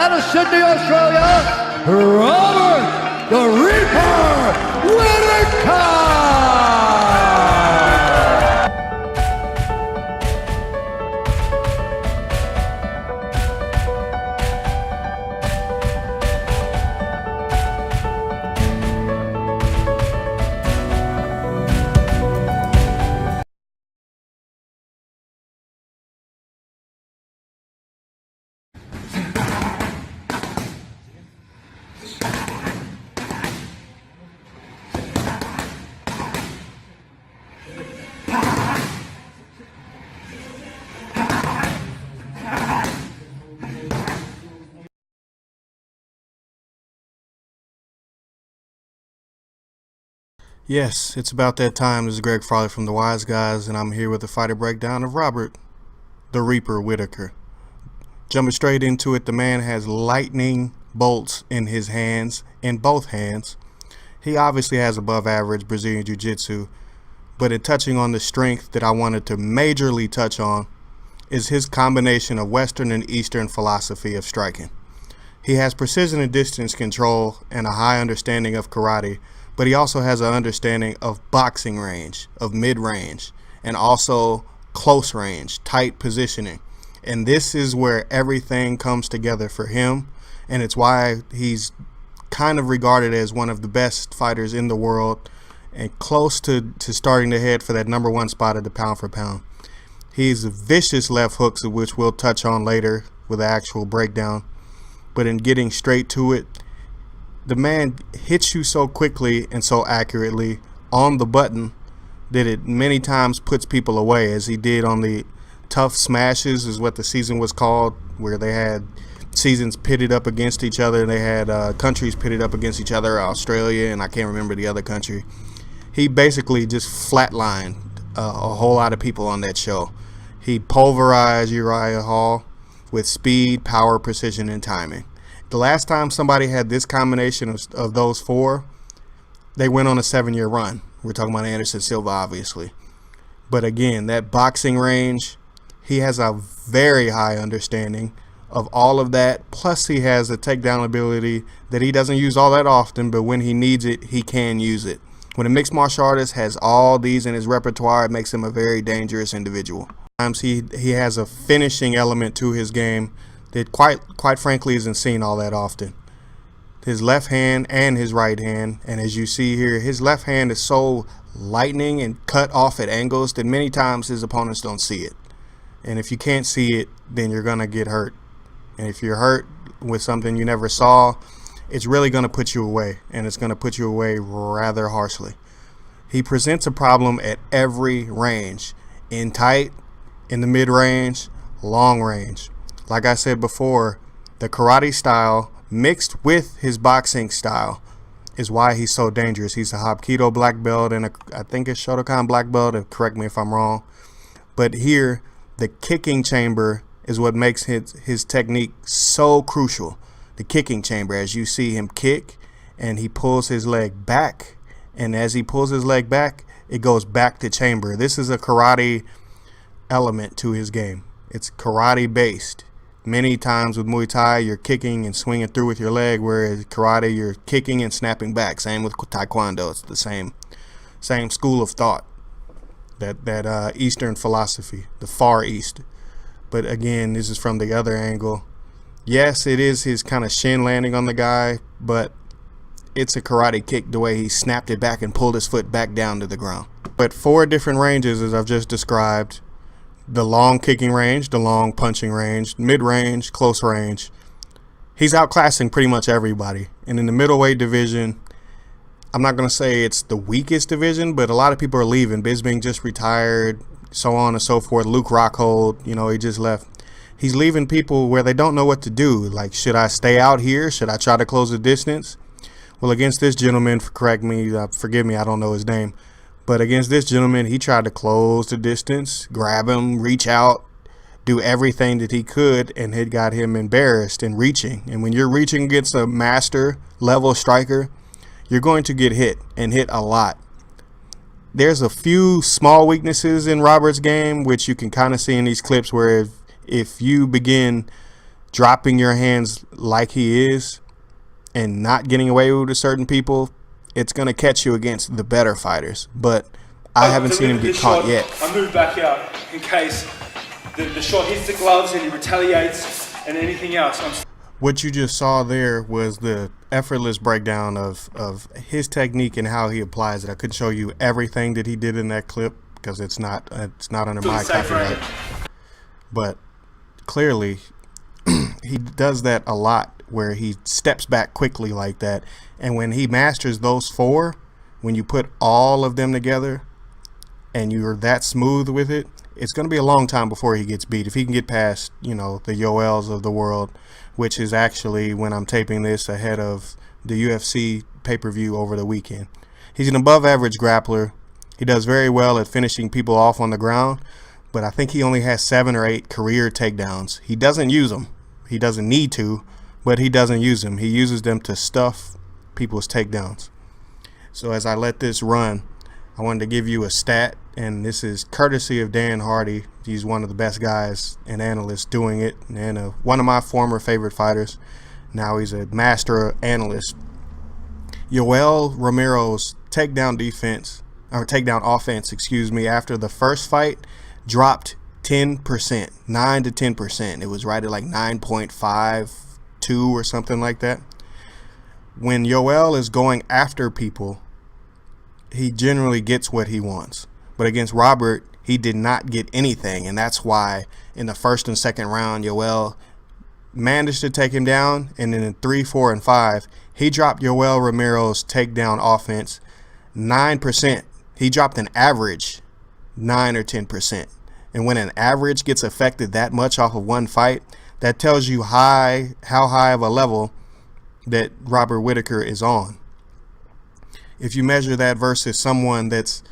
out of Sydney, Australia, Robert the Reaper Whittaker! Yes, it's about that time. This is Greg Farley from The Wise Guys, and I'm here with a fighter breakdown of Robert the Reaper Whittaker. Jumping straight into it, the man has lightning bolts in his hands, in both hands. He obviously has above average Brazilian Jiu-Jitsu, but in touching on the strength that I wanted to majorly touch on is his combination of Western and Eastern philosophy of striking. He has precision and distance control and a high understanding of karate, but he also has an understanding of boxing range, of mid-range, and also close range, tight positioning. And this is where everything comes together for him, and it's why he's kind of regarded as one of the best fighters in the world and close to starting to head for that #1 spot at the pound for pound. He's vicious left hooks, which we'll touch on later with the actual breakdown. But in getting straight to it, the man hits you so quickly and so accurately on the button that it many times puts people away, as he did on the Tough Smashes, is what the season was called, where they had seasons pitted up against each other. They had countries pitted up against each other, Australia, and I can't remember the other country. He basically just flatlined a whole lot of people on that show. He pulverized Uriah Hall with speed, power, precision, and timing. The last time somebody had this combination of those four, they went on a 7-year run. We're talking about Anderson Silva, obviously. But again, that boxing range, he has a very high understanding of all of that. Plus, he has a takedown ability that he doesn't use all that often, but when he needs it, he can use it. When a mixed martial artist has all these in his repertoire, it makes him a very dangerous individual. Sometimes he has a finishing element to his game that quite frankly isn't seen all that often. His left hand and his right hand, and as you see here, his left hand is so lightning and cut off at angles that many times his opponents don't see it. And if you can't see it, then you're gonna get hurt. And if you're hurt with something you never saw, it's really gonna put you away, and it's gonna put you away rather harshly. He presents a problem at every range, in tight, in the mid-range, long range. Like I said before, the karate style mixed with his boxing style is why he's so dangerous. He's a Hapkido black belt and I think a Shotokan black belt, and correct me if I'm wrong. But here, the kicking chamber is what makes his technique so crucial. The kicking chamber, as you see him kick and he pulls his leg back, and as he pulls his leg back, it goes back to chamber. This is a karate element to his game. It's karate based. Many times with Muay Thai, you're kicking and swinging through with your leg, whereas karate, you're kicking and snapping back. Same with Taekwondo. It's the same school of thought, that Eastern philosophy, the Far East. But again, this is from the other angle. Yes, it is his kind of shin landing on the guy, but it's a karate kick the way he snapped it back and pulled his foot back down to the ground. But 4 different ranges, as I've just described: the long kicking range, the long punching range, mid-range, close range. He's outclassing pretty much everybody. And in the middleweight division, I'm not going to say it's the weakest division, but a lot of people are leaving. Bisping just retired, so on and so forth. Luke Rockhold, he just left. He's leaving people where they don't know what to do. Like, should I stay out here? Should I try to close the distance? Well, against this gentleman, forgive me, I don't know his name. But against this gentleman, he tried to close the distance, grab him, reach out, do everything that he could, and it got him embarrassed in reaching. And when you're reaching against a master level striker, you're going to get hit, and hit a lot. There's a few small weaknesses in Robert's game, which you can kind of see in these clips, where if you begin dropping your hands like he is and not getting away with it to certain people, it's going to catch you against the better fighters. But I haven't seen him get caught yet. I move back out in case the shot hits the gloves and he retaliates and anything else. What you just saw there was the effortless breakdown of his technique and how he applies it. I couldn't show you everything that he did in that clip because it's not under my copyright. But clearly, he does that a lot, where he steps back quickly like that. And when he masters those four, when you put all of them together and you're that smooth with it, it's going to be a long time before he gets beat. If he can get past, you know, the Yoels of the world, which is actually, when I'm taping this, ahead of the UFC pay-per-view over the weekend. He's an above-average grappler. He does very well at finishing people off on the ground, but I think he only has 7 or 8 career takedowns. He doesn't use them. He doesn't need to, but he doesn't use them. He uses them to stuff people's takedowns. So as I let this run, I wanted to give you a stat, and this is courtesy of Dan Hardy. He's one of the best guys and analysts doing it, and one of my former favorite fighters. Now he's a master analyst. Yoel Romero's takedown offense, after the first fight dropped 10%, 9 to 10%. It was right at like 9.52 or something like that. When Yoel is going after people, he generally gets what he wants. But against Robert, he did not get anything, and that's why in the first and second round, Yoel managed to take him down, and then in 3, 4, and 5, he dropped Yoel Romero's takedown offense 9%. He dropped an average 9 or 10%. And when an average gets affected that much off of one fight, that tells you how high of a level that Robert Whittaker is on. If you measure that versus someone that's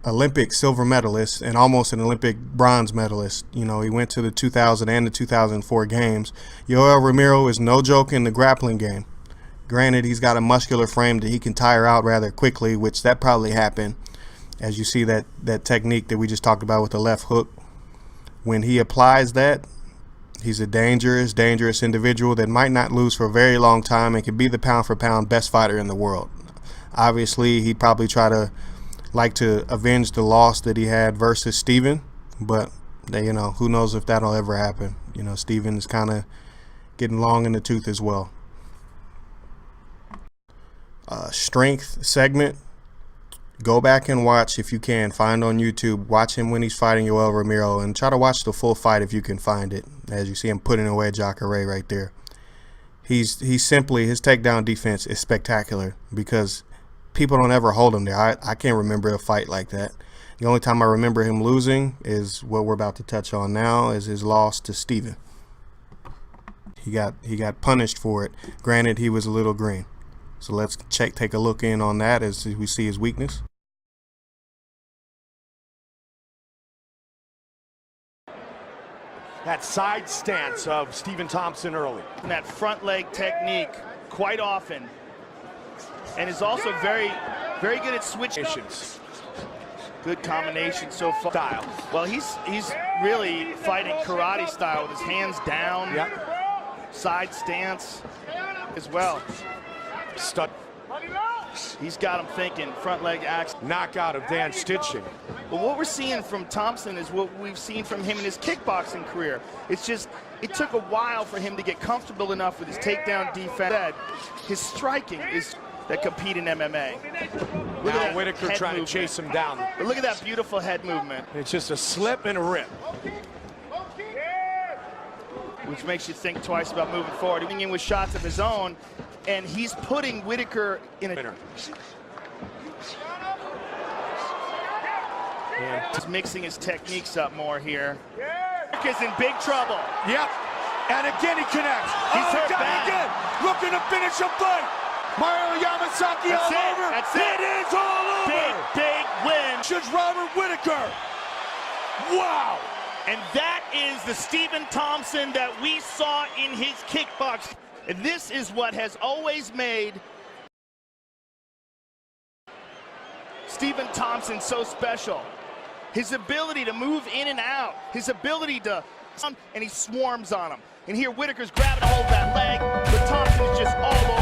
Olympic silver medalist and almost an Olympic bronze medalist, you know, he went to the 2000 and the 2004 games. Yoel Romero is no joke in the grappling game. Granted, he's got a muscular frame that he can tire out rather quickly, which that probably happened. As you see that technique that we just talked about with the left hook, when he applies that, he's a dangerous individual that might not lose for a very long time and can be the pound for pound best fighter in the world. Obviously, he'd probably like to avenge the loss that he had versus Steven, but you know, who knows if that'll ever happen. You know, Steven is kind of getting long in the tooth as well. Strength segment. Go back and watch if you can. Find on YouTube. Watch him when he's fighting Yoel Romero, and try to watch the full fight if you can find it. As you see him putting away Jacare right there. He's simply, his takedown defense is spectacular because people don't ever hold him there. I can't remember a fight like that. The only time I remember him losing is what we're about to touch on now, is his loss to Steven. He got punished for it. Granted, he was a little green. So let's take a look in on that as we see his weakness. That side stance of Stephen Thompson early. And that front leg technique quite often. And is also very, very good at switching. Good combination so far. Style. Well, he's really fighting karate style with his hands down. Yep. Side stance as well. Stud. He's got him thinking. Front leg axe. Knockout of Dan Stitching. But what we're seeing from Thompson is what we've seen from him in his kickboxing career. It's just, it took a while for him to get comfortable enough with his takedown defense. His striking is that compete in MMA. Look now at Whittaker trying to chase him down. But look at that beautiful head movement. It's just a slip and a rip. Which makes you think twice about moving forward. He's in with shots of his own, and he's putting Whittaker in a... And he's mixing his techniques up more here. Whittaker's in big trouble. Yep. And again he connects. He's hurt bad. Again, looking to finish a fight. Mario Yamasaki all over. That's it. It is all over. Big win. Just Robert Whittaker. Wow. And that is the Stephen Thompson that we saw in his kickbox. And this is what has always made Stephen Thompson so special. His ability to move in and out, his ability to and he swarms on him. And here Whittaker's grabbing a hold of that leg, but Thompson is just all over.